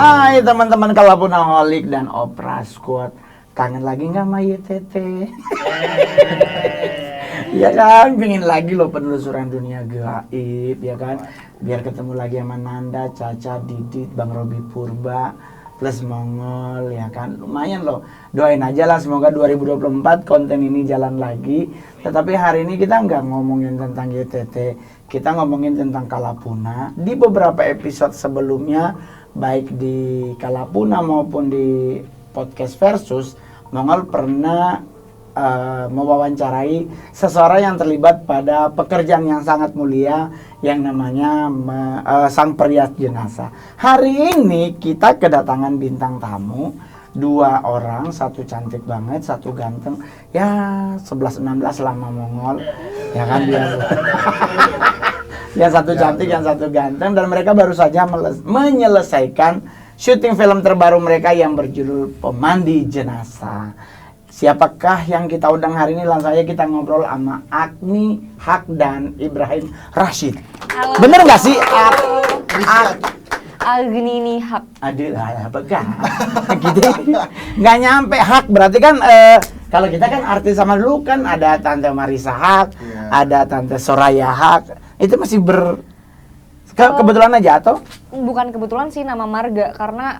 Hai teman-teman Kalapunaholik dan Opera Squad. Kangen lagi nggak sama YTT? Ya kan, pengen lagi loh penelusuran dunia gaib, ya kan? Biar ketemu lagi sama Nanda, Caca, Didit, Bang Robi Purba, plus Mongol, ya kan? Lumayan loh. Doain aja lah, semoga 2024 konten ini jalan lagi. Tetapi hari ini kita nggak ngomongin tentang YTT, kita ngomongin tentang Kalapuna. Di beberapa episode sebelumnya, baik di Kalapuna maupun di podcast Versus, Mongol pernah mewawancarai seseorang yang terlibat pada pekerjaan yang sangat mulia yang namanya sang perias jenazah. Hari ini kita kedatangan bintang tamu, 2 orang, satu cantik banget, satu ganteng, ya 11-16 lama Mongol, ya kan biasa. Yang satu cantik, yang satu ganteng, dan mereka baru saja menyelesaikan syuting film terbaru mereka yang berjudul Pemandi Jenazah. Siapakah yang kita undang hari ini? Langsung saja kita ngobrol sama Agni Haq dan Ibrahim Rashid. Halo. Bener nggak sih? Agni Haq. Aduh, apa kan? Gitu. Nggak nyampe Haq, berarti kan kalau kita kan artis sama dulu kan ada Tante Marisa Haq, ada Tante Soraya Haq. Itu masih kebetulan aja atau? Bukan kebetulan sih, nama marga karena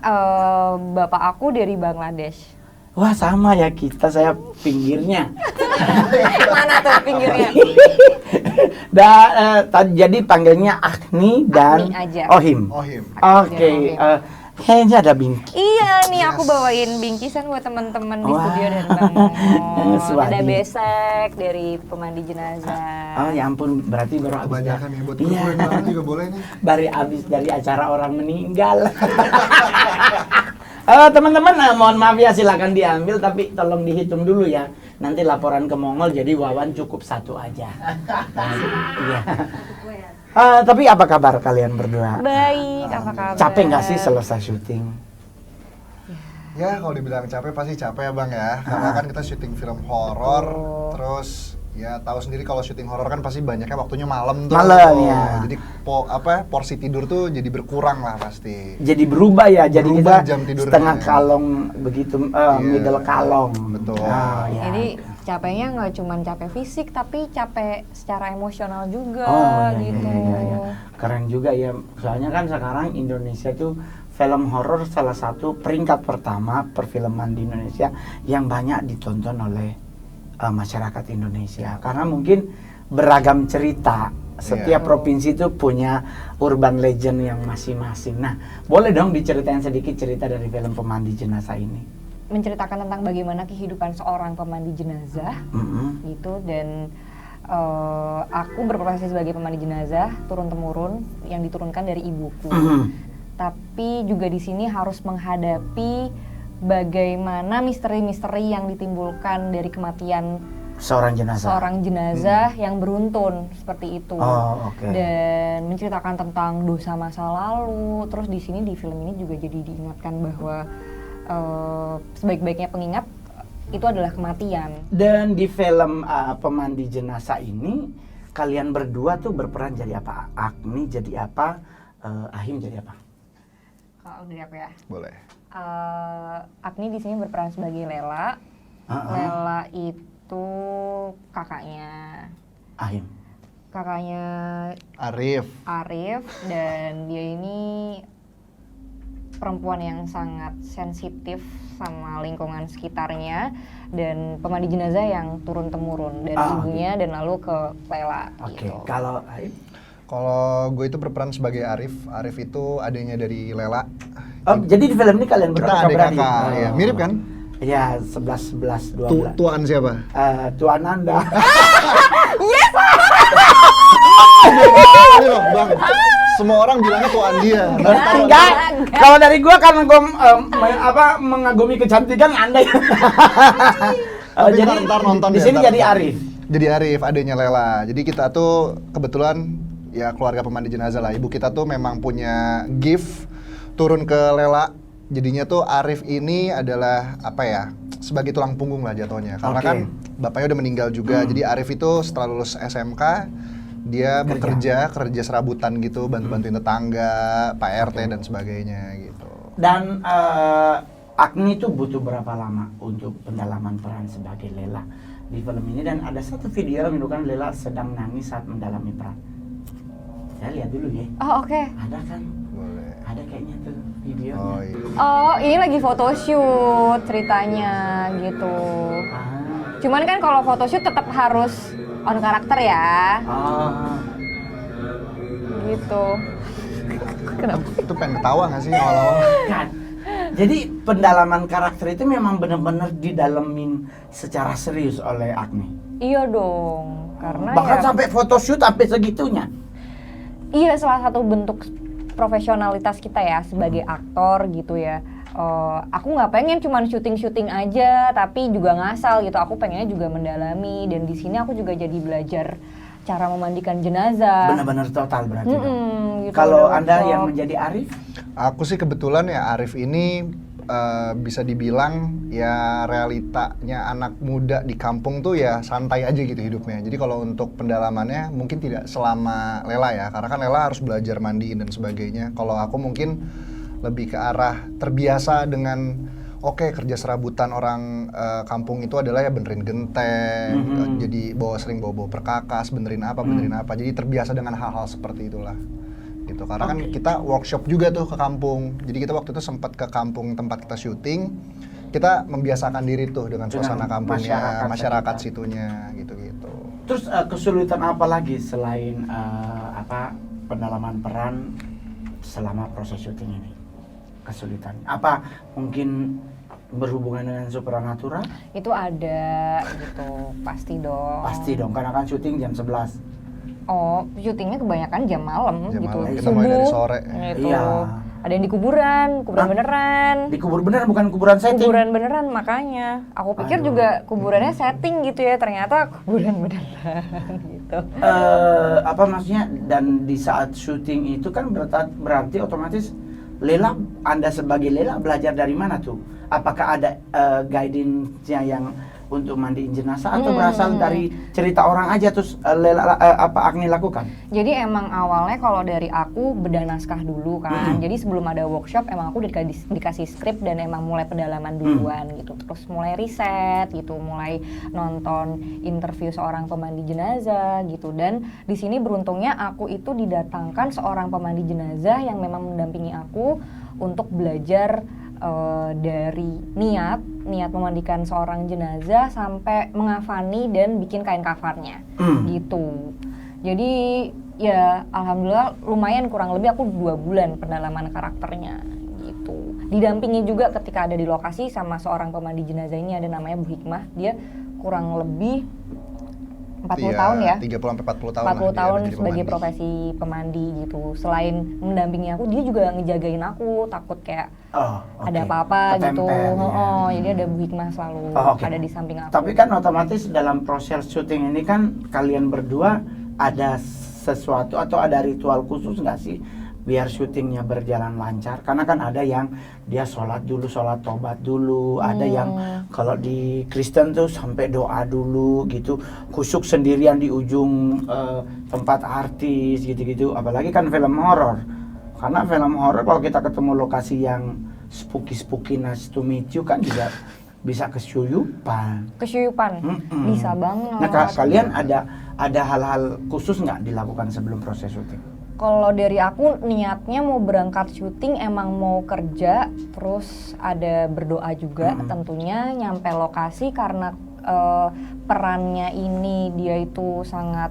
bapak aku dari Bangladesh. Wah sama ya kita, saya pinggirnya. Mana tuh pinggirnya? Jadi panggilnya Agni dan Agni aja. Ohim. Ohim. Oke, kayaknya ada Bingki. Iya nih, aku bawain bingkisan buat teman-teman di studio dan Bang Mo. Ada besek dari Pemandi Jenazah. Oh ya ampun, berarti baru habis. Kebanyakan ya, buat Iya. kumpulin barang juga boleh nih. Habis dari acara orang meninggal. Teman-teman, mohon maaf ya, silakan diambil tapi tolong dihitung dulu ya. Nanti laporan ke Mongol, jadi Wawan cukup 1 aja. Iya. Tapi apa kabar kalian berdua? Baik, apa kabar? Capek nggak sih selesai syuting? Ya kalau dibilang capek pasti capek ya Bang ya. Karena kan kita syuting film horor, terus ya tahu sendiri kalau syuting horor kan pasti banyaknya waktunya malam tuh. Malam ya. Jadi porsi tidur tuh jadi berkurang lah pasti. Jadi berubah ya, jadi Berubah kita jam tidurnya. setengah kalong begitu, middle kalong. Betul. Ya. Jadi capeknya nggak cuma capek fisik tapi capek secara emosional juga gitu. Iya. Keren juga ya, soalnya kan sekarang Indonesia tuh film horor salah satu peringkat pertama perfilman di Indonesia yang banyak ditonton oleh masyarakat Indonesia, karena mungkin beragam cerita. Setiap provinsi itu punya urban legend yang masing-masing. Nah, boleh dong diceritain sedikit cerita dari film Pemandi Jenazah ini? Menceritakan tentang bagaimana kehidupan seorang pemandi jenazah gitu, dan aku berprofesi sebagai pemandi jenazah turun-temurun yang diturunkan dari ibuku. Tapi juga di sini harus menghadapi bagaimana misteri-misteri yang ditimbulkan dari kematian Seorang jenazah yang beruntun seperti itu. Dan menceritakan tentang dosa masa lalu. Terus di sini di film ini juga jadi diingatkan bahwa sebaik-baiknya pengingat itu adalah kematian. Dan di film Pemandi Jenazah ini kalian berdua tuh berperan jadi apa? Agni jadi apa? Ahim jadi apa? Kalau dari aku ya. Boleh. Agni di sini berperan sebagai Lela. Lela itu kakaknya Ahim. Kakaknya Arif. Dan dia ini perempuan yang sangat sensitif sama lingkungan sekitarnya dan pemandi jenazah yang turun-temurun dari ibunya dan lalu ke Lela gitu. Kalau Ahim? Kalau gue itu berperan sebagai Arif. Arif itu adanya dari Lela. Jadi di film ini kalian berdua Kita adik kakak, ya. Mirip kan? Ya, 11, 12. Tuan siapa? Tuan Anda. Yes! Ini loh Bang, semua orang bilangnya tuan dia. Enggak. Kalau dari gua karena gua mengagumi kecantikan Anda. Tapi Jadi ntar nonton di ya, sini ntar jadi nonton. Arif. Jadi Arif, adanya Lela. Jadi kita tuh kebetulan ya keluarga pemandi jenazah lah. Ibu kita tuh memang punya gift turun ke Lela. Jadinya tuh Arif ini adalah apa ya, sebagai tulang punggung lah jatuhnya. Karena kan bapaknya udah meninggal juga. Jadi Arif itu setelah lulus SMK dia kerja serabutan gitu, bantu-bantuin tetangga, Pak RT dan sebagainya gitu. Dan Agni itu butuh berapa lama untuk pendalaman peran sebagai Lela di film ini? Dan ada satu video yang menunjukkan Lela sedang nangis saat mendalami peran. Saya lihat dulu ya. Oh, oke. Ada kan? Boleh. Ada kayaknya tuh videonya. Oh iya. Oh, ini lagi photoshoot ceritanya gitu. Ah. Cuman kan kalau photoshoot tetap harus on karakter ya, Oh. gitu. Kenapa? Itu pengen ketawa nggak sih awal-awal? Kan. Jadi pendalaman karakter itu memang benar-benar didalemin secara serius oleh Agni. Iya dong, karena Bahkan ya, sampai photoshoot sampai segitunya. iya salah satu bentuk profesionalitas kita ya sebagai aktor gitu ya. Aku nggak pengen cuman syuting-syuting aja, tapi juga ngasal gitu. Aku pengennya juga mendalami, dan di sini aku juga jadi belajar cara memandikan jenazah. Benar-benar total berarti. dong. Gitu, Kalau ada Anda workshop. yang menjadi Arif, Aku sih kebetulan ya Arif ini bisa dibilang ya realitanya anak muda di kampung tuh ya santai aja gitu hidupnya. Jadi kalau untuk pendalamannya mungkin tidak selama Lela ya, karena kan Lela harus belajar mandiin dan sebagainya. Kalau aku mungkin lebih ke arah terbiasa dengan oke, kerja serabutan orang kampung itu adalah ya benerin genteng, jadi sering bawa perkakas, benerin apa. Jadi terbiasa dengan hal-hal seperti itulah. Gitu. Karena kan kita workshop juga tuh ke kampung. Jadi kita waktu itu sempat ke kampung tempat kita syuting. Kita membiasakan diri tuh dengan suasana kampungnya, masyarakat situnya gitu-gitu. terus kesulitan apa lagi selain pendalaman peran selama proses syuting ini? Kesulitan apa? Mungkin berhubungan dengan supranatural? Itu ada gitu, pasti dong. Pasti dong, karena kan syuting jam 11. Oh, syutingnya kebanyakan jam malam Jam gitu, malam, kita mulai dari sore. gitu. Iya. Ada yang di kuburan Hah? beneran. Dikubur beneran, bukan kuburan setting? Kuburan beneran, makanya aku pikir Aduh. juga kuburannya setting gitu ya, ternyata kuburan beneran gitu. Apa maksudnya? Dan di saat syuting itu kan berarti otomatis Lela, Anda sebagai Lela belajar dari mana tuh? Apakah ada guidance-nya yang untuk mandiin jenazah atau berasal dari cerita orang aja terus Lela Agni lakukan? Jadi emang awalnya kalau dari aku beda naskah dulu kan. Jadi sebelum ada workshop emang aku dikasih skrip dan emang mulai pendalaman duluan gitu. Terus mulai riset gitu, mulai nonton interview seorang pemandi jenazah gitu. Dan di sini beruntungnya aku itu didatangkan seorang pemandi jenazah yang memang mendampingi aku untuk belajar dari niat memandikan seorang jenazah sampai mengafani dan bikin kain kafannya gitu. Jadi ya alhamdulillah lumayan, kurang lebih aku 2 bulan pendalaman karakternya gitu. Didampingi juga ketika ada di lokasi sama seorang pemandi jenazah ini, ada namanya Bu Hikmah. Dia kurang lebih 40 tahun ya. 30 sampai 40 tahun 40 lah dia tahun menjadi sebagai pemandi. profesi pemandi gitu. Selain mendampingi aku, dia juga ngejagain aku, takut kayak ada apa-apa gitu. Jadi ada Bu Hikmah selalu ada di samping aku. Tapi kan otomatis dalam proses syuting ini kan kalian berdua ada sesuatu atau ada ritual khusus nggak sih biar syutingnya berjalan lancar? Karena kan ada yang dia sholat tobat dulu, ada yang kalau di Kristen tuh sampai doa dulu gitu, khusyuk sendirian di ujung tempat artis gitu-gitu. Apalagi kan film horor. Karena film horor kalau kita ketemu lokasi yang spooky nice to meet you kan juga bisa kesyuyupan. Bisa banget. Nah, kalian ada hal-hal khusus nggak dilakukan sebelum proses syuting? Kalau dari aku niatnya mau berangkat syuting emang mau kerja, terus ada berdoa juga tentunya nyampe lokasi karena perannya ini dia itu sangat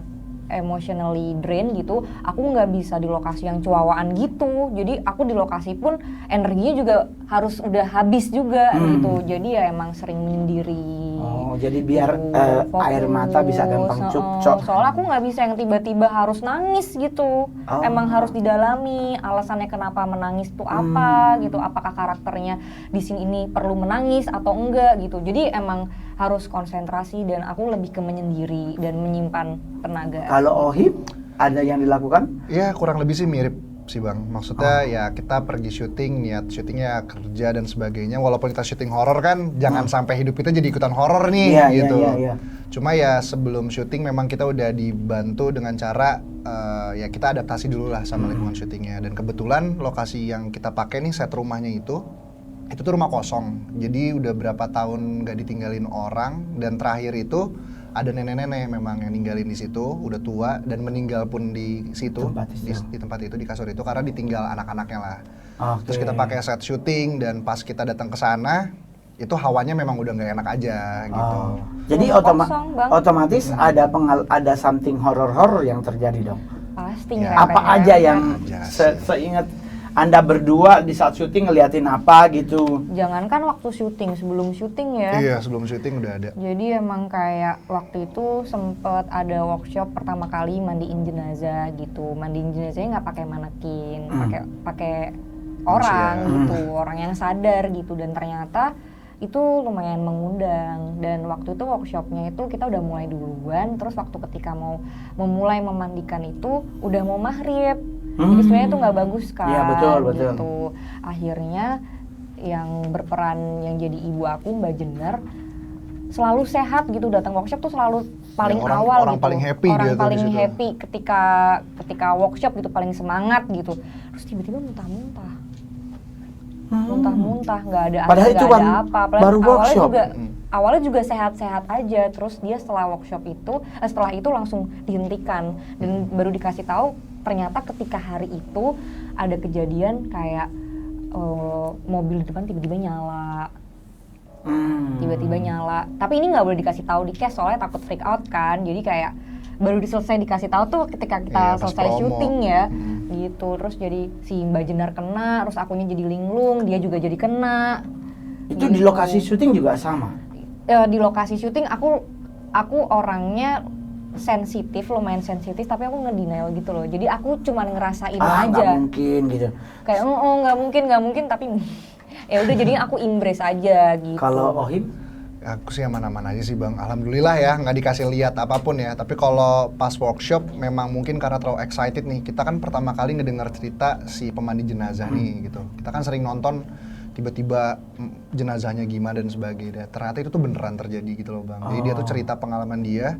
emotionally drain gitu. Aku nggak bisa di lokasi yang cuawaan gitu. Jadi aku di lokasi pun energinya juga harus udah habis juga gitu. Jadi ya emang sering menyendiri. Oh, jadi biar gitu, air mata bisa gampang cuk. Soalnya aku nggak bisa yang tiba-tiba harus nangis gitu. Emang harus didalami alasannya kenapa menangis tuh apa gitu. Apakah karakternya di sini ini perlu menangis atau enggak gitu. Jadi emang harus konsentrasi dan aku lebih ke menyendiri dan menyimpan tenaga. Kalau Ohib ada yang dilakukan? Ya kurang lebih sih mirip sih Bang. Maksudnya ya kita pergi syuting, niat syutingnya kerja dan sebagainya. Walaupun kita syuting horor kan, jangan sampai hidup kita jadi ikutan horor nih gitu. Iya. Cuma ya sebelum syuting memang kita udah dibantu dengan cara ya kita adaptasi dulu lah sama lingkungan syutingnya. Dan kebetulan lokasi yang kita pakai nih set rumahnya itu tuh rumah kosong. Jadi udah berapa tahun gak ditinggalin orang, dan terakhir itu ada nenek-nenek memang yang ninggalin di situ, udah tua dan meninggal pun di situ, di tempat itu, di kasur itu karena ditinggal anak-anaknya lah. Terus kita pakai set syuting, dan pas kita datang ke sana itu hawanya memang udah nggak enak aja gitu. Jadi Kosong, Bang. otomatis ada something horor-horor yang terjadi dong. Pasti Ya. nyerempet-nyerempet. Apa aja yang seingat Anda berdua di saat syuting ngeliatin apa gitu? Jangankan waktu syuting, sebelum syuting ya. Iya, sebelum syuting udah ada. Jadi emang kayak waktu itu sempet ada workshop pertama kali mandiin jenazah gitu. Mandiin jenazahnya nggak pakai manekin, pakai orang gitu, orang yang sadar gitu. Dan ternyata itu lumayan mengundang. Dan waktu itu workshopnya itu kita udah mulai duluan. Terus waktu ketika mau memulai memandikan itu udah mau maghrib. Jadi sebenarnya itu nggak bagus kan. Iya, betul. Gitu. Akhirnya yang berperan yang jadi ibu aku, Mbak Jenner, selalu sehat gitu, datang workshop tuh selalu paling awal orang gitu. paling happy orang dia tuh paling di situ. happy ketika workshop gitu, paling semangat gitu. Terus tiba-tiba muntah-muntah. Muntah-muntah, nggak ada Padahal itu nggak ada apa. Padahal baru workshop. Awalnya juga sehat-sehat aja. Terus dia setelah workshop itu, setelah itu langsung dihentikan dan baru dikasih tahu ternyata ketika hari itu ada kejadian kayak mobil di depan tiba-tiba nyala. Tiba-tiba nyala. Tapi ini nggak boleh dikasih tahu di cast soalnya takut freak out kan. Jadi kayak baru selesai dikasih tahu tuh ketika kita selesai syuting ya. Gitu. Terus jadi si Mbak Jenar kena, terus akunya jadi linglung, dia juga jadi kena. Itu gitu. di lokasi syuting juga sama? Di lokasi syuting aku orangnya sensitif, lumayan sensitif, tapi aku ngedenial gitu loh. Jadi aku cuma ngerasain aja. Nggak mungkin gitu. Kayak nggak mungkin, tapi ya udah jadinya aku embrace aja gitu. Kalau Ohim? Aku sih aman-aman aja sih Bang, alhamdulillah ya, nggak dikasih lihat apapun ya. Tapi kalau pas workshop memang mungkin karena terlalu excited nih. Kita kan pertama kali ngedengar cerita si pemandi jenazah nih gitu. Kita kan sering nonton tiba-tiba jenazahnya gimana dan sebagainya. Ternyata itu tuh beneran terjadi gitu loh Bang. Jadi dia tuh cerita pengalaman dia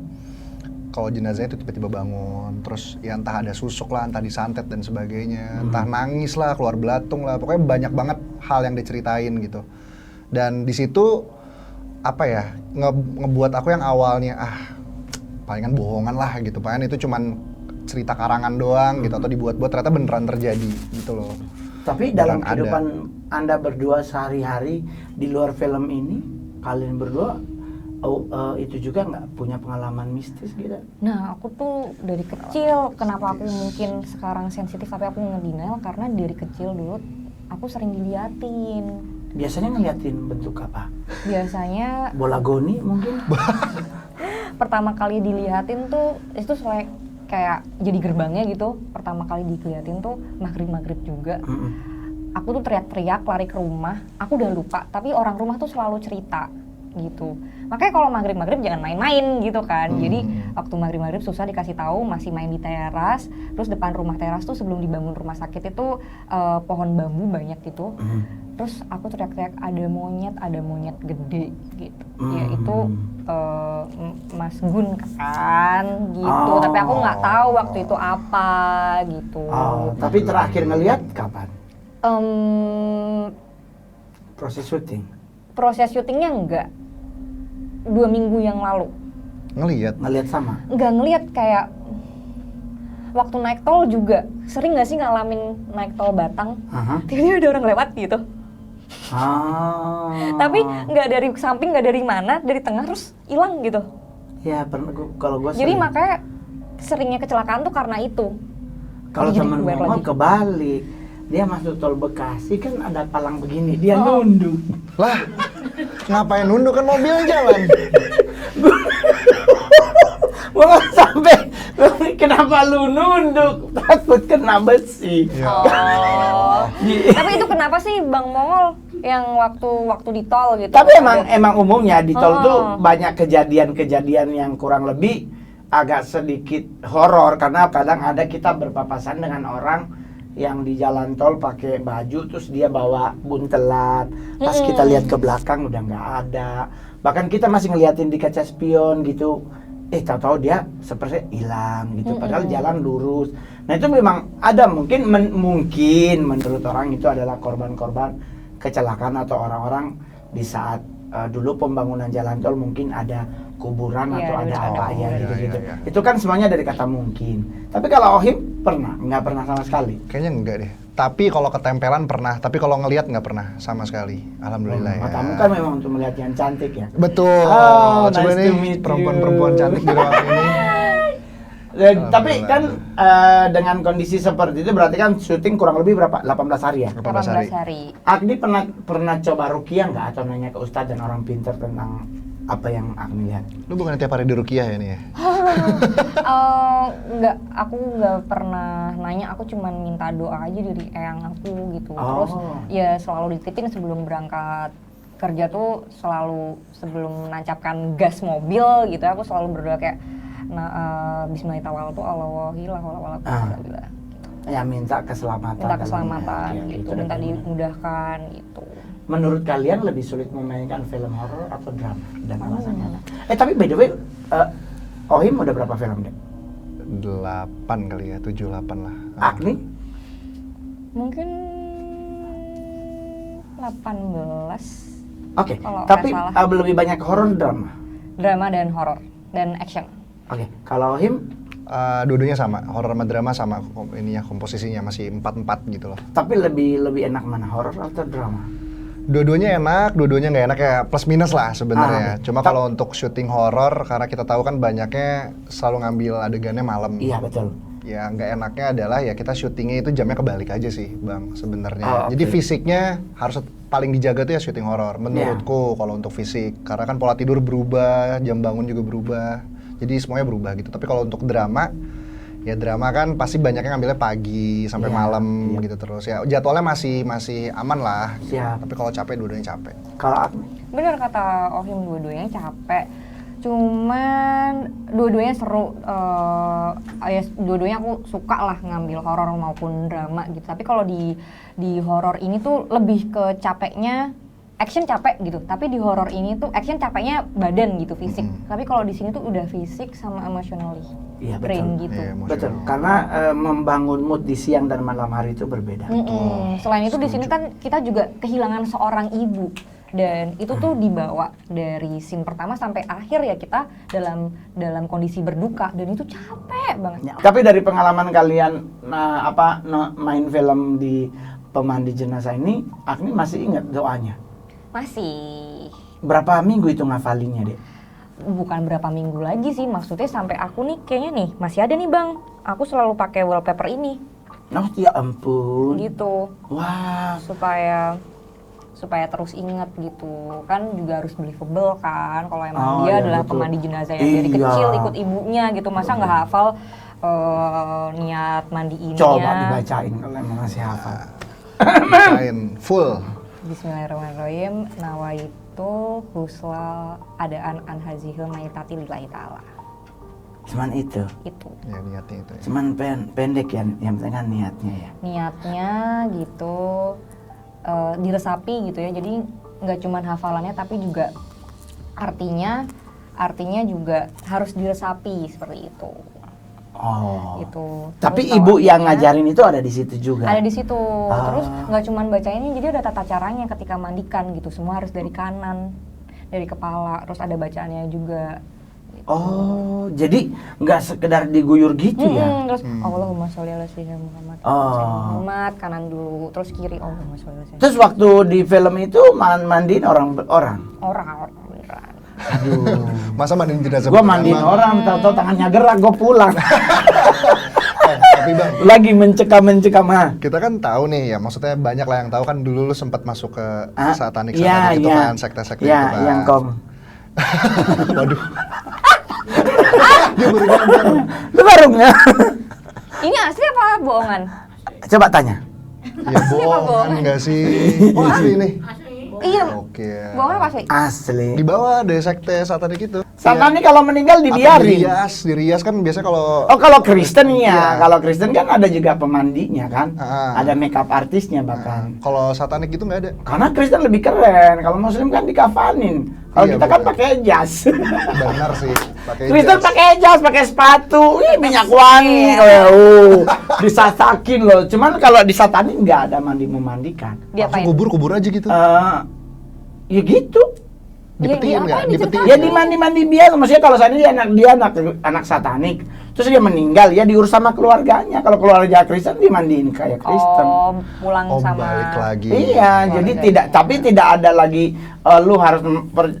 kalau jenazahnya itu tiba-tiba bangun, terus ya entah ada susuk lah, entah disantet dan sebagainya, entah nangis lah, keluar belatung lah, pokoknya banyak banget hal yang diceritain gitu. Dan di situ apa ya, ngebuat aku yang awalnya palingan bohongan lah gitu, palingan itu cuman cerita karangan doang gitu atau dibuat-buat, ternyata beneran terjadi gitu loh. Tapi dalam kehidupan Anda berdua sehari-hari di luar film ini, kalian berdua itu juga nggak punya pengalaman mistis gitu? Nah, aku tuh dari kecil, kenapa aku mungkin sekarang sensitif tapi aku ngedenial, karena dari kecil dulu aku sering diliatin. Biasanya ngeliatin bentuk apa? Biasanya Bola goni mungkin? pertama kali diliatin tuh itu kayak jadi gerbangnya gitu. Pertama kali diliatin tuh maghrib juga. Aku tuh teriak-teriak lari ke rumah. Aku udah lupa, tapi orang rumah tuh selalu cerita gitu. Makanya kalau maghrib jangan main-main gitu kan. Jadi waktu maghrib susah dikasih tahu, masih main di teras. Terus depan rumah teras tuh sebelum dibangun rumah sakit itu pohon bambu banyak gitu. Terus aku teriak-teriak ada monyet gede gitu. Ya itu Mas Gun kan gitu. Tapi aku nggak tahu waktu itu apa gitu. Tapi terakhir ngelihat kapan? Proses syuting? Proses syutingnya enggak. 2 minggu yang lalu. Ngelihat sama? Enggak ngelihat, kayak waktu naik tol juga. Sering nggak sih ngalamin naik tol Batang? Tiba-tiba ada orang lewat gitu. Tapi nggak dari samping, nggak dari mana, dari tengah terus hilang gitu. Ya pernah, kalau gue Jadi makanya seringnya kecelakaan tuh karena itu. Kalau temen ngomong kebalik, dia masuk tol Bekasi kan ada palang begini, dia nunduk. Lah, ngapain nunduk, kan mobil jalan? Gua sampai, kenapa lu nunduk? Takut kena besi. Tapi itu kenapa sih Bang Mongol yang waktu di tol gitu? Tapi emang umumnya di tol tuh banyak kejadian-kejadian yang kurang lebih agak sedikit horor, karena kadang ada kita berpapasan dengan orang yang di jalan tol pakai baju terus dia bawa buntelan. Pas kita lihat ke belakang udah nggak ada. Bahkan kita masih ngeliatin di kaca spion gitu. Tahu-tahu dia seperti hilang gitu. Padahal jalan lurus. Nah itu memang ada mungkin menurut orang itu adalah korban-korban kecelakaan atau orang-orang di saat dulu pembangunan jalan tol mungkin ada kuburan atau ada apa ya gitu-gitu. Itu kan semuanya dari kata mungkin. Tapi kalau Ohim pernah? Nggak pernah sama sekali? Kayaknya enggak deh. Tapi kalau ketempelan pernah, tapi kalau ngelihat nggak pernah sama sekali. Alhamdulillah ya. Matamu kan memang untuk melihat yang cantik ya? Betul. Oh, Coba nice to nih meet perempuan-perempuan you. cantik di ruangan ini. Tapi kan dengan kondisi seperti itu berarti kan syuting kurang lebih berapa? 18 hari ya? 18 hari. Agni pernah coba ruqyah nggak atau nanya ke ustadz dan orang pintar tentang apa yang Agni lihat? Lu bukan tiap hari di ruqyah ya nih ya? Enggak, aku nggak pernah nanya, aku cuman minta doa aja dari eyang aku gitu. Terus ya selalu dititipin sebelum berangkat kerja tuh, selalu sebelum menancapkan gas mobil gitu, aku selalu berdoa kayak bismillahirrahmanirrahim. Ya minta keselamatan. Minta keselamatan ya, gitu, minta dimudahkan gitu. Menurut kalian lebih sulit memainkan film horor atau drama dan alasannya? Tapi by the way, Ohim udah berapa film deh? 8 kali ya, 7-8 lah. Agni? Mungkin 18. Oke, Kalau tapi nggak salah. lebih banyak horor drama? Drama dan horor dan action. Oke, kalau Ohim? Dua-duanya sama, horor sama drama sama komposisinya masih 4-4 gitu loh. Tapi lebih enak mana, horor atau drama? Dua-duanya enak, dua-duanya nggak enak ya, plus minus lah sebenarnya. Cuma kalau untuk syuting horor, karena kita tahu kan banyaknya selalu ngambil adegannya malam. Iya betul. Ya nggak enaknya adalah ya kita syutingnya itu jamnya kebalik aja sih bang sebenarnya. Okay. Jadi fisiknya harus paling dijaga tuh ya syuting horor menurutku kalau untuk fisik. Karena kan pola tidur berubah, jam bangun juga berubah. Jadi semuanya berubah gitu. Tapi kalau untuk drama, ya drama kan pasti banyaknya ngambilnya pagi sampai malam gitu terus. Ya jadwalnya masih aman lah. Gitu. Tapi kalau capek dua-duanya capek. Kalau aku? Bener kata Ohim, dua-duanya capek. Cuman dua-duanya seru. Ya dua-duanya aku suka lah ngambil horor maupun drama gitu. Tapi kalau di horor ini tuh lebih ke capeknya. Action capek gitu, tapi di horor ini tuh action capeknya badan gitu, fisik. Tapi kalau di sini tuh udah fisik sama emotionally, brain gitu. Iya, betul, karena membangun mood di siang dan malam hari itu berbeda. Selain itu di sini kan kita juga kehilangan seorang ibu, dan itu tuh dibawa dari scene pertama sampai akhir ya kita dalam kondisi berduka, dan itu capek banget. Tapi dari pengalaman kalian main film di Pemandi Jenazah ini, Agni masih ingat doanya? Masih. Berapa minggu itu ngafalinnya, Dek? Bukan berapa minggu lagi sih, maksudnya sampai aku nih kayaknya nih masih ada nih bang, aku selalu pakai wallpaper ini. Oh ya ampun. Gitu. Wah. Supaya terus ingat gitu, kan juga harus believable kan, kalau emang dia adalah pemandi jenazah yang dari kecil ikut ibunya gitu, masa nggak hafal niat mandiinnya. Coba dibacain kalau emang masih hafal. Bacain full. Bismillahirrahmanirrahim. Nawaitu husla adaan anhazihil maitati lillahi ta'ala. Cuman itu? Itu. Ya niatnya itu ya. Cuman pendek ya, yang penting kan niatnya ya? Niatnya gitu, diresapi gitu ya, jadi nggak cuman hafalannya tapi juga artinya juga harus diresapi seperti itu. Oh. Gitu. Tapi Terus ibu yang ngajarin itu ada di situ juga? Ada di situ. Terus nggak cuman bacainnya, jadi ada tata caranya ketika mandikan gitu. Semua harus dari kanan, dari kepala. Terus ada bacaannya juga. Gitu. Oh, jadi nggak sekedar diguyur gitu ya? Terus Allahumma sholli ala sayyidina Muhammad. Muhammad kanan dulu, terus kiri Allahumma sholli ala sayyidina. Terus waktu di film itu mandiin orang beneran. Aduh. Masa mandiin jenazah? Gua mandiin orang, tahu-tahu tangannya gerak, gua pulang. Tapi bang, lagi mencekam mah. kita kan tahu nih ya, maksudnya banyak lah yang tahu kan dulu lu sempat masuk ke satanik gitu kan, sekte-sekte itu kan. Yang kong. Waduh. Dia baru ngomong. Lu baru nggak? Ini asli apa bohongan? Coba tanya. Ya bohongan enggak sih? Oh asli nih. Iya. Oke. Bohongan apa sih? Asli. Di bawah ada sekte satanik itu. Satan nih kalau meninggal Atau dibiarin. dirias kan biasanya kalau Oh kalau Kristen Iya. ya, kalau Kristen kan ada juga pemandinya kan, Ah. ada makeup artisnya bahkan. kalau satanik itu nggak ada. Karena Kristen lebih keren, kalau Muslim kan dikafanin. Kalau Iya, kita kan betul. pakai jas. Benar sih. Pakai Kristen jas. pakai jas, pakai sepatu, ih minyak wangi, disasakin loh. Cuman kalau disatanin nggak ada mandi memandikan. Langsung Diapain? kubur aja gitu. Ya gitu. Dipetiin nggak? diapain Dipetiin. Ya di mandi biasa, maksudnya kalau saya dia anak satanik, terus dia meninggal ya diurus sama keluarganya. Kalau keluarga Kristen dimandiin kayak Kristen. Oh, pulang Oh, sama. balik lagi. Iya, jadi tidak ada lagi lu harus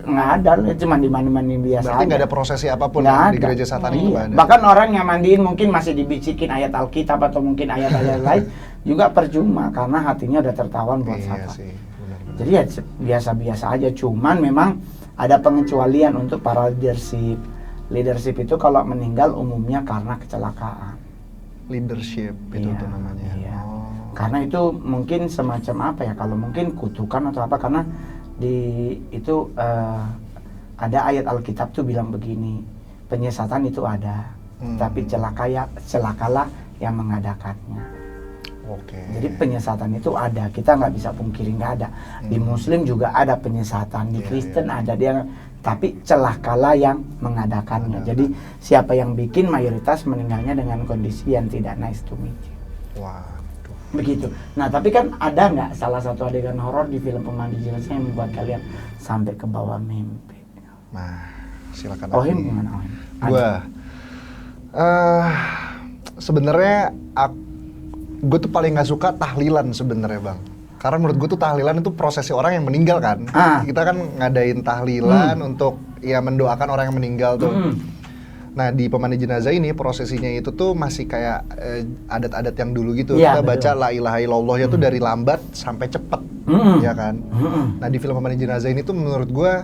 nggak ada, lu cuma dimandi biasa. Berarti nggak aja. ada prosesi apapun Nggak di ada. gereja satanik itu Iya. ada. Bahkan orang yang mandiin mungkin masih dibisikin ayat Alkitab atau mungkin ayat-ayat lain juga percuma karena hatinya udah tertawan buat Iya satan. sih. Benar-benar. Jadi ya biasa-biasa aja, cuman memang ada pengecualian untuk para leadership. Leadership itu kalau meninggal umumnya karena kecelakaan. Leadership itu Iya, tuh namanya. iya. Oh. Karena itu mungkin semacam apa ya? Kalau mungkin kutukan atau apa? Karena ada ayat Alkitab tuh bilang begini, penyesatan itu ada, tapi celakalah yang mengadakannya. Oke. Jadi penyesatan itu ada, kita nggak bisa pungkiri nggak ada. Di Muslim juga ada penyesatan, di Iya, Kristen ada dia, tapi celakalah yang mengadakannya. Jadi siapa yang bikin mayoritas meninggalnya dengan kondisi yang tidak nice to meet you. Waduh. Begitu. Nah tapi kan ada nggak salah satu adegan horor di film Pemandi Jenazah yang membuat kalian sampai ke bawah mimpi? Nah, silakan. Ohim Adi. gimana Ohim? Gua sebenarnya gue tuh paling nggak suka tahlilan sebenarnya, Bang. Karena menurut gue tuh tahlilan itu prosesi orang yang meninggal kan. Kita kan ngadain tahlilan untuk ya mendoakan orang yang meninggal tuh. Nah di pemandi jenazah ini prosesinya itu tuh masih kayak adat-adat yang dulu gitu. Ya, Kita baca betul. la ilaha illallah ya tuh dari lambat sampai cepet, ya kan. Nah di film pemandi jenazah ini tuh menurut gue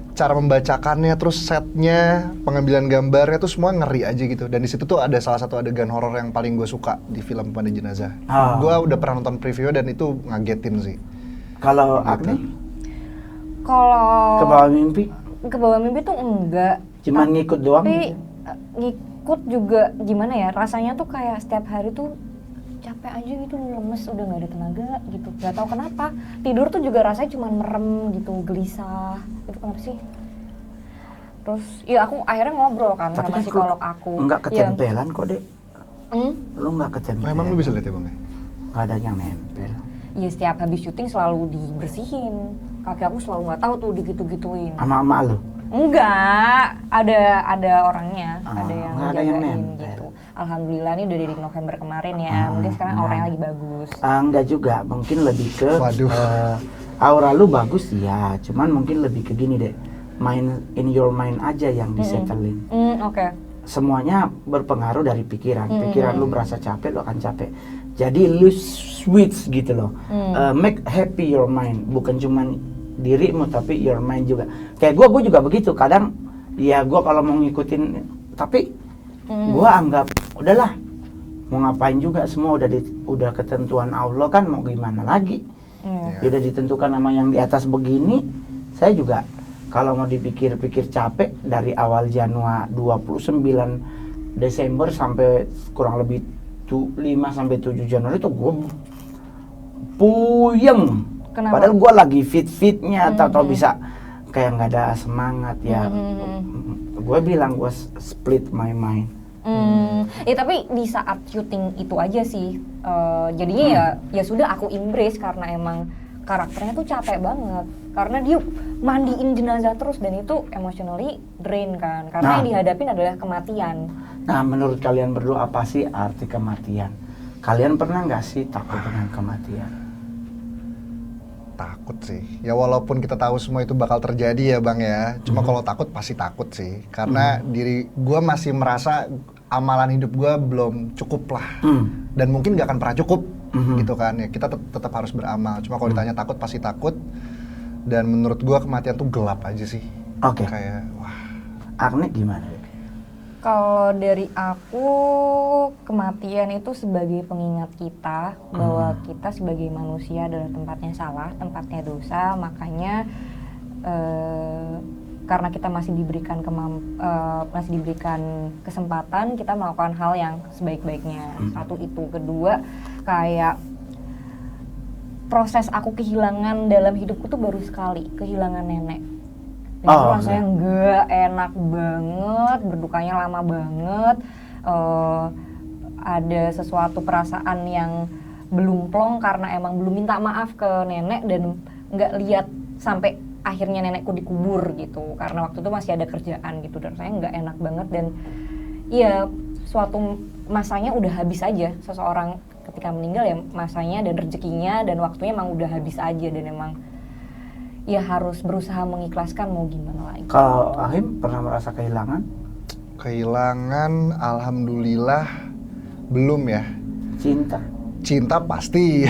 cara membacakannya, terus setnya, pengambilan gambarnya tuh semua ngeri aja gitu. Dan di situ tuh ada salah satu adegan horor yang paling gue suka di film Pemandi Jenazah. Gue udah pernah nonton preview dan itu ngagetin sih. Kalau Gitu. Agni Kalau ke bawah mimpi, ke bawah mimpi tuh enggak. cuman ngikut doang. Tapi ngikut juga gimana ya? Rasanya tuh kayak setiap hari tuh capek aja gitu, lemes, udah nggak ada tenaga gitu. Gak tahu kenapa. Tidur tuh juga rasanya cuma merem gitu, gelisah. Itu kenapa sih? Terus ya aku akhirnya ngobrol kan Tapi sama kan psikolog aku. Enggak Ya, ketempelan kok, Dek. hmm? Lu enggak ketempelan. Emang lu bisa lihat ya Bang? Nggak ada yang nempel. Ya setiap habis syuting selalu dibersihin. Kaki aku selalu nggak tahu tuh digitu-gituin. Sama emak lu. Enggak, ada orangnya, ada yang nggak ada yang jagain nempel. gitu. Alhamdulillah ini udah dari November kemarin ya. Mungkin sekarang auranya lagi bagus. Enggak juga, mungkin lebih ke Waduh. aura lu bagus ya, cuman mungkin lebih ke gini deh, main in your mind aja yang disetelin. Oke. Semuanya berpengaruh dari pikiran. Pikiran lu berasa capek, lu akan capek. Jadi lu switch gitu loh. Make happy your mind, bukan cuman dirimu tapi your mind juga. Kayak gue juga begitu. Kadang ya gue kalau mau ngikutin, tapi gue anggap udahlah, mau ngapain juga, semua udah ketentuan Allah kan, mau gimana lagi. Iya. Udah ditentukan sama yang di atas begini. Saya juga kalau mau dipikir-pikir capek dari awal Januari 29 Desember sampai kurang lebih 5 sampai 7 Januari itu gue puyeng. Kenapa? Padahal gue lagi fit-fitnya, atau bisa kayak nggak ada semangat ya. Gue bilang gue split my mind. Ya tapi di saat syuting itu aja sih, jadinya ya sudah aku embrace karena emang karakternya tuh capek banget. Karena dia mandiin jenazah terus dan itu emotionally drain kan. Karena yang dihadapin adalah kematian. Nah, menurut kalian berdua apa sih arti kematian? Kalian pernah nggak sih takut dengan kematian? Takut sih. Ya walaupun kita tahu semua itu bakal terjadi ya Bang ya. Cuma kalau takut pasti takut sih. Karena diri gue masih merasa amalan hidup gue belum cukup lah. Dan mungkin gak akan pernah cukup gitu kan. Ya kita tetap harus beramal. Cuma kalau ditanya takut pasti takut. Dan menurut gue kematian tuh gelap aja sih. Oke. Kayak wah. Agni gimana? Kalau dari aku, kematian itu sebagai pengingat kita bahwa kita sebagai manusia adalah tempatnya salah, tempatnya dosa. Makanya karena kita masih diberikan kesempatan, kita melakukan hal yang sebaik-baiknya. Satu itu, kedua kayak proses aku kehilangan dalam hidupku tuh baru sekali, kehilangan nenek. Dan itu rasanya nggak enak banget, berdukanya lama banget. Ada sesuatu perasaan yang belum plong karena emang belum minta maaf ke nenek dan nggak lihat sampai akhirnya nenekku dikubur gitu. Karena waktu itu masih ada kerjaan gitu dan rasanya nggak enak banget. Dan iya, suatu masanya udah habis aja. Seseorang ketika meninggal ya masanya dan rezekinya dan waktunya emang udah habis aja, dan emang ya harus berusaha mengikhlaskan, mau gimana lagi. Kalau Ahim pernah merasa kehilangan? Kehilangan, alhamdulillah belum ya. Cinta? Cinta pasti.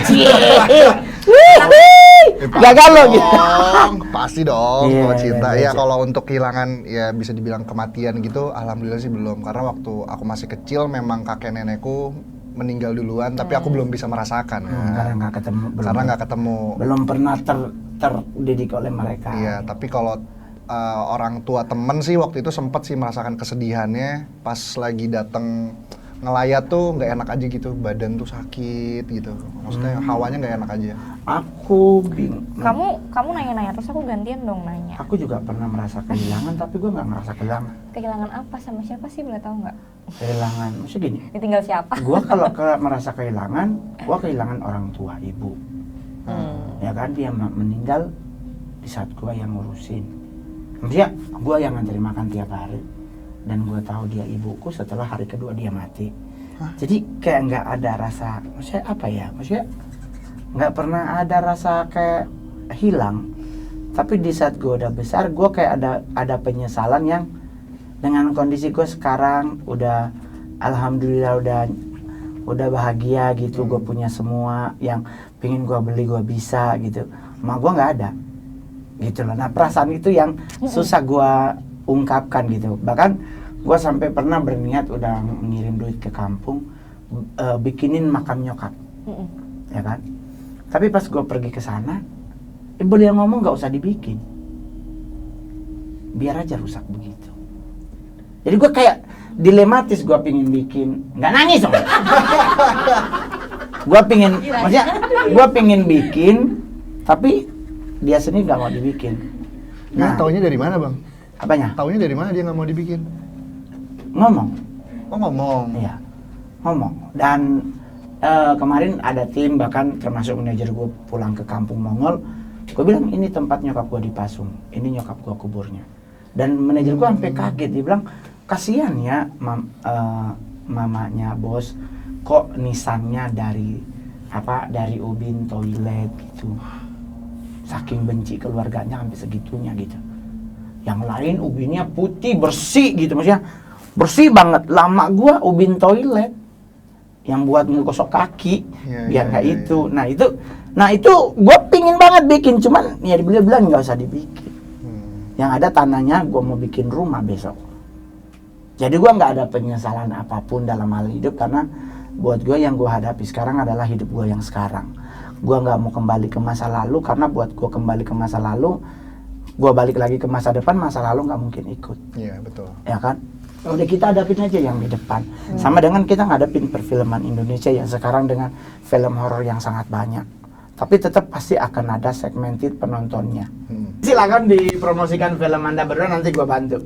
Gagal lo gitu. Pasti dong Iya, kalau cinta. iya, Ya iya. kalau untuk kehilangan ya bisa dibilang kematian gitu, alhamdulillah sih belum. Karena waktu aku masih kecil memang kakek nenekku meninggal duluan, tapi aku belum bisa merasakan. Karena nggak ketemu. Karena nggak ketemu. Belum pernah terdidik oleh mereka. Iya, tapi kalau orang tua temen sih waktu itu sempet sih merasakan kesedihannya pas lagi dateng ngelayat tuh nggak enak aja gitu, badan tuh sakit gitu. Maksudnya hawanya nggak enak aja. Aku bingung. Kamu nanya-nanya terus aku gantian dong nanya. Aku juga pernah merasa kehilangan, tapi gue nggak merasa kehilangan. Kehilangan apa, sama siapa sih, boleh tahu nggak? Kehilangan, maksudnya gini. Ditinggal siapa? Gue kalau merasa kehilangan, gue kehilangan orang tua, ibu. Ya kan, dia meninggal di saat gue yang ngurusin. Maksudnya gue yang nganterin makan tiap hari. Dan gue tahu dia ibuku setelah hari kedua dia mati. Jadi kayak nggak ada rasa, maksudnya apa ya? Maksudnya nggak pernah ada rasa kayak hilang. Tapi di saat gue udah besar, gue kayak ada penyesalan yang dengan kondisi gue sekarang udah alhamdulillah udah bahagia gitu. Gue punya semua yang pengen gue beli, gue bisa gitu. Mak gue nggak ada gitu loh. Nah perasaan itu yang susah gue ungkapkan gitu. Bahkan gue sampai pernah berniat udah ngirim duit ke kampung, bikinin makam nyokap, ya kan. Tapi pas gue pergi ke sana, ibu dia ngomong nggak usah dibikin, biar aja rusak begitu. Jadi gue kayak dilematis, gue pingin bikin, nggak nangis dong. Maksudnya gue pingin bikin, tapi dia sendiri nggak mau dibikin. Nah, taunya dari mana bang? Apanya? Taunya dari mana dia nggak mau dibikin? Ngomong. Oh ngomong. Iya, ngomong. Dan kemarin ada tim, bahkan termasuk manajer gue pulang ke kampung Mongol, gue bilang ini tempat nyokap gue dipasung, ini nyokap gue kuburnya. Dan manajer gue sampai kaget, dia bilang kasihan ya mamanya bos, kok nisannya dari ubin toilet gitu. Saking benci keluarganya sampai segitunya gitu. Yang lain ubinnya putih bersih gitu, maksudnya bersih banget. Lama gua ubin toilet yang buat ngegosok kaki, biar nggak itu. Nah itu gua pingin banget bikin, cuman ya dibilang nggak usah dibikin. Yang ada tanahnya gua mau bikin rumah besok. Jadi gua nggak ada penyesalan apapun dalam hal hidup, karena buat gua yang gua hadapi sekarang adalah hidup gua yang sekarang. Gua nggak mau kembali ke masa lalu, karena buat gua kembali ke masa lalu, gua balik lagi ke masa depan, masa lalu nggak mungkin ikut. Iya betul. Ya kan? Udah kita hadapin aja yang di depan. Sama dengan kita ngadepin perfilman Indonesia yang sekarang dengan film horor yang sangat banyak. Tapi tetap pasti akan ada segmented penontonnya. Silakan dipromosikan film Anda berdua, nanti gua bantu.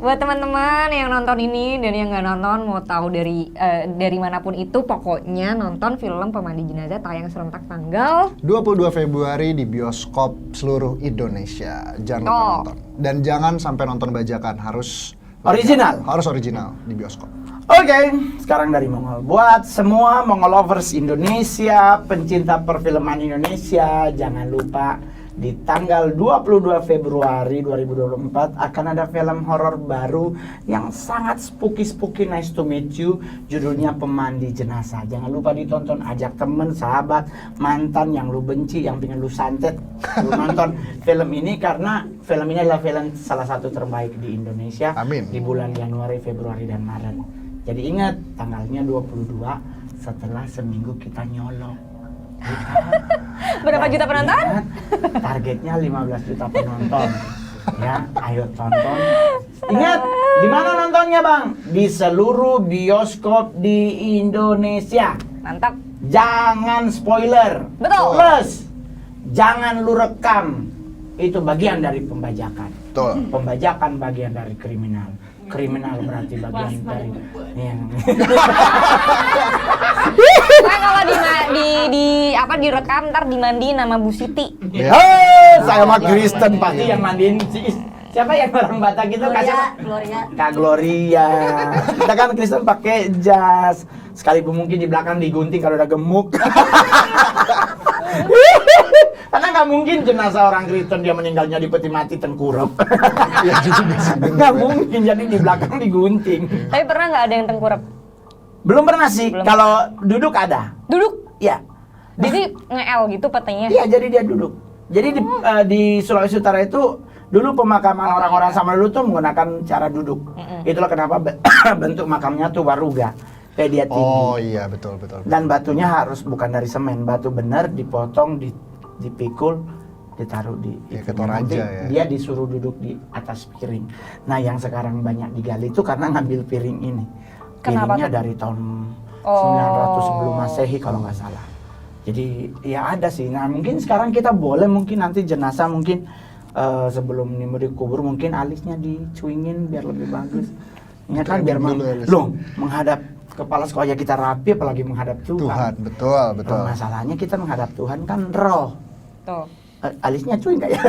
Buat teman-teman yang nonton ini dan yang nggak nonton, mau tahu dari manapun itu, pokoknya nonton film Pemandi Jenazah tayang serentak tanggal 22 Februari di bioskop seluruh Indonesia. Jangan lupa nonton. Dan jangan sampai nonton bajakan, harus Original? Harus original di bioskop. Oke, sekarang dari Mongol. Buat semua Mongol lovers Indonesia, pencinta perfilman Indonesia, jangan lupa di tanggal 22 Februari 2024 akan ada film horor baru yang sangat spooky, nice to meet you. Judulnya Pemandi Jenazah. Jangan lupa ditonton, ajak temen, sahabat, mantan yang lu benci, yang pengen lu santet, lu nonton film ini karena film ini adalah film salah satu terbaik di Indonesia. Amin. Di bulan Januari, Februari, dan Maret. Jadi ingat tanggalnya 22 setelah seminggu kita nyolong. Berapa juta penonton? Ingat, targetnya 15 juta penonton. Ya, ayo tonton. Ingat, di mana nontonnya, Bang? Di seluruh bioskop di Indonesia. Mantap. Jangan spoiler. Betul. Plus, jangan lu rekam. Itu bagian dari pembajakan. Betul. Pembajakan bagian dari kriminal. Kriminal berarti bagian dari yang Nah, kalau direkam ntar dimandiin sama Bu Siti. Ya. saya mah Kristen pasti yang mandiin siapa yang orang Batak itu Gloria. Kak Gloria. Kita kan Kristen pakai jas. Sekalipun mungkin di belakang digunting kalau udah gemuk. Karena nggak mungkin jenazah orang Kristen dia meninggalnya di peti mati tengkurap. Ya juga sih. Nggak mungkin, jadi di belakang digunting. Tapi pernah nggak ada yang tengkurap? Belum pernah sih. Belum. Kalau duduk ada. Duduk? Ya. Jadi nge-L gitu petenya? Iya, jadi dia duduk. Jadi di Sulawesi Utara itu dulu pemakaman orang-orang sama dulu tuh menggunakan cara duduk. Itulah kenapa bentuk makamnya tuh waruga. Kayak dia tinggi. Oh iya, betul. Dan batunya harus bukan dari semen, batu benar dipotong, dipikul, ditaruh di Ya, itu. ke Toraja Nanti ya. dia disuruh duduk di atas piring. Nah, yang sekarang banyak digali itu karena ngambil piring ini. Kenapa Piringnya tuh? dari tahun Oh. 900 sebelum Masehi kalau nggak salah. Jadi ya ada sih. Nah, mungkin sekarang kita boleh mungkin nanti jenazah mungkin sebelum ini mau dikubur mungkin alisnya dicuingin biar lebih bagus. Ya kan biar Dulu alis. loh menghadap kepala sekolah kita rapi apalagi menghadap Tuhan. Tuhan, betul. Masalahnya kita menghadap Tuhan kan roh. Tuh. Alisnya cuy nggak ya?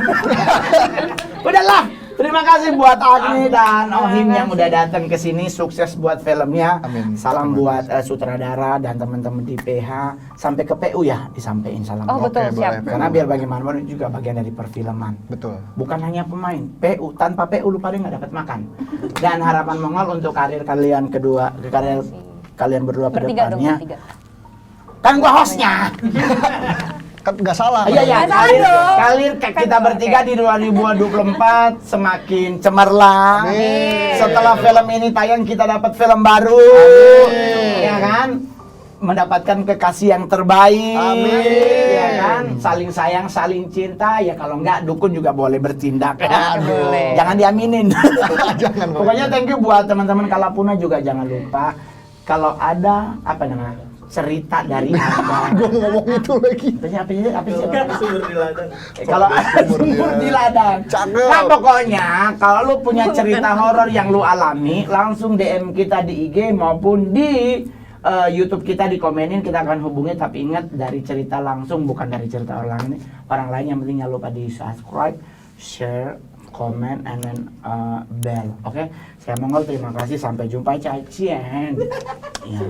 Udahlah, terima kasih buat Agni dan Ohim yang udah datang ke sini. Sukses buat filmnya. Amin. Salam Terima buat sutradara dan teman-teman di PH sampai ke PU ya disampaikan salam. Oh, Oke, betul, boleh, siap. Karena biar bagaimanapun juga bagian dari perfilman. Betul. Bukan hanya pemain, PU. Tanpa PU lu pada nggak dapat makan. Dan harapan Mongol untuk karir kalian kedua, karir kalian berdua ke Bertiga dong, depannya. bertiga. Kan gua hostnya. Kan nggak salah. Iya ya, Nggak salah dong. karir kita bertiga di 2024 semakin cemerlang. Amin. Setelah film ini tayang kita dapat film baru. Amin. Ya kan? Mendapatkan kekasih yang terbaik. Amin. Ya kan? Saling sayang, saling cinta. Ya kalau enggak dukun juga boleh bertindak. Boleh. Jangan diaminin. Jangan. Pokoknya thank you buat teman-teman Kalapuna juga jangan lupa kalau ada apa namanya? Cerita dari Anda. Gue ngomong itu lagi. Apa sih? Sumur di ladang. Kalau sumur di ladang. Cakep. Nah pokoknya kalau lu punya cerita horor yang lu alami, langsung DM kita di IG maupun di YouTube kita, dikomenin, kita akan hubungi. Tapi ingat, dari cerita langsung, bukan dari cerita orang lain. Yang penting jangan lupa di subscribe, share, comment, and then bell. Oke, saya Mongol, terima kasih, sampai jumpa, cacien. Ya.